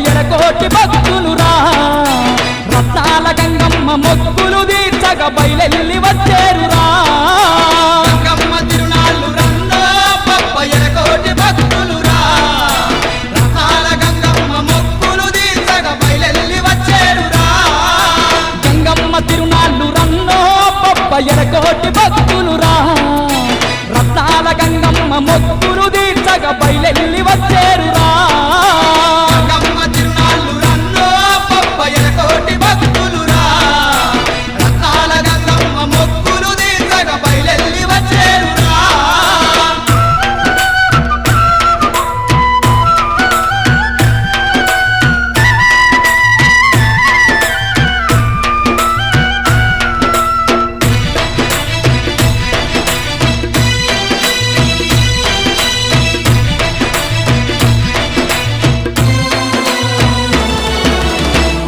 ఎరకోటి భక్తులురా రత్నాల గంగమ్మ మొక్కులు తీర్చగ బయలెల్లి వచ్చేరురా గంగమ్మ తిరునాళ్ళు రన్నో పప్ప ఎరకోటి భక్తులురా రత్నాల గంగమ్మ మొక్కులు తీర్చగ బయలెల్లి వచ్చేరురా గంగమ్మ తిరునాళ్ళు రన్నో పప్ప ఎరకోటి భక్తులురా రత్నాల గంగమ్మ మొక్కులు తీర్చగ బయలెల్లి వచ్చేరురా గంగమ్మ తిరునాళ్ళు రన్నో పప్ప ఎరకోటి భక్తులురా రత్నాల గంగమ్మ మొక్కులు తీర్చగ బయలెల్లి వచ్చేరురా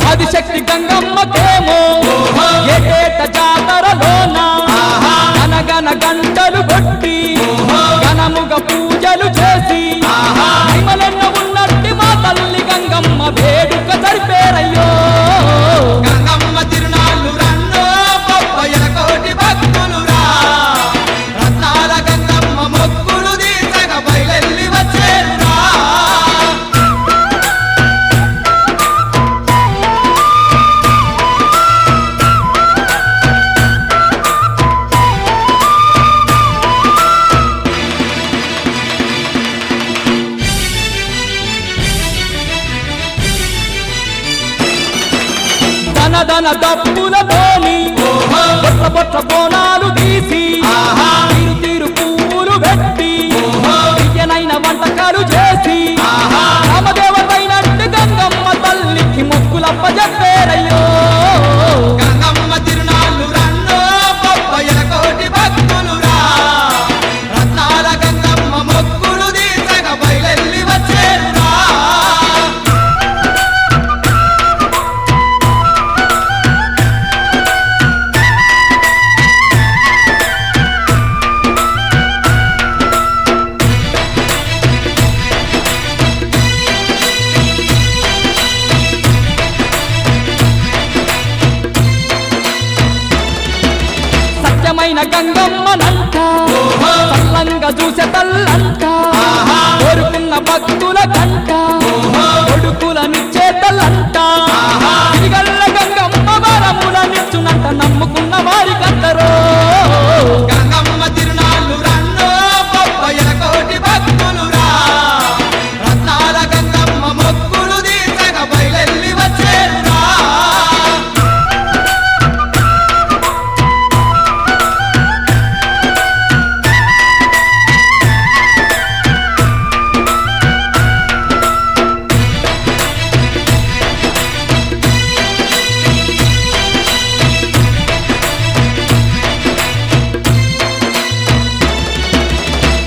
ఆదిశక్తి గంగమ్మకేమో ఏటేట జాతరలోన గనగన గంటలు కొట్టి ఘనముగ పూజలు చేసి మహిమలెన్న ఉన్నట్టి మా తల్లి గంగమ్మ వేడుక జరిపేరయ్యో గంగమ్మ తిరునాళ్ళు రన్నో పప్ప ఎరకోటి భక్తులురా రత్నాల గంగమ్మ మొక్కులు తీర్చగ బయలెల్లి వచ్చేరురా ధన దప్పులతోని బొట్ల బొట్ల బోనాలు తీసి తీరు తీరు పువ్వులు పెట్టి విద్యనైన వంటకాలు చేసి రామదేవతైనట్టు గంగమ్మ తల్లికి మొక్కులప్ప చెప్పేరయ్యో గంగమ్మ తిరునాళ్ళు రన్నో పప్ప ఎరకోటి భక్తులురా రత్నాల గంగమ్మ మొక్కులు తీర్చగ బయలెల్లి వచ్చేరురా సత్యమైన గంగమ్మనంట చల్లంగా చూసే తల్లంట కోరుకున్న భక్తుల కంట కొడుకులనిచ్చే తల్లంట తిరిగల్ల గంగమ్మ వరములనిచ్చునంట నమ్ముకున్న వారికందరో గంగమ్మ తిరునాళ్ళు రన్నో పప్ప ఎరకోటి భక్తులురా రత్నాల గంగమ్మ మొక్కులు తీర్చగ బయలెల్లి వచ్చేరురా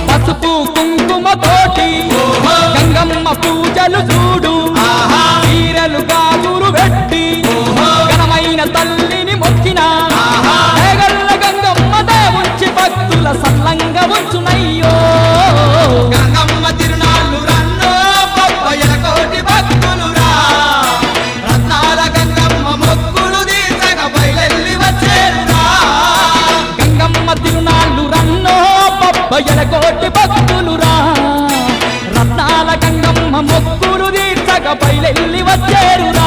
పసుపు కుంకుమ తోటి గంగమ్మ పూజలు చూడు చీరలు గాజులు పెట్టి ఘనమైన తల్లిని మొక్కిన దేగల్ల గంగమ్మ దేవుంచి భక్తుల సల్లంగా ఉంచునయ్యో గంగమ్మ తిరునాళ్ళు రన్నో పప్ప ఎరకోటి భక్తులురా రత్నాల గంగమ్మ మొక్కులు తీర్చగ బయలెల్లి వచ్చేరురా గంగమ్మ తిరునాళ్ళు రన్నో పప్ప ఎలకోటి భక్తులురా రత్నాల గంగమ్మ మొక్కులు తీర్చగ బయలెల్లి వచ్చేరురా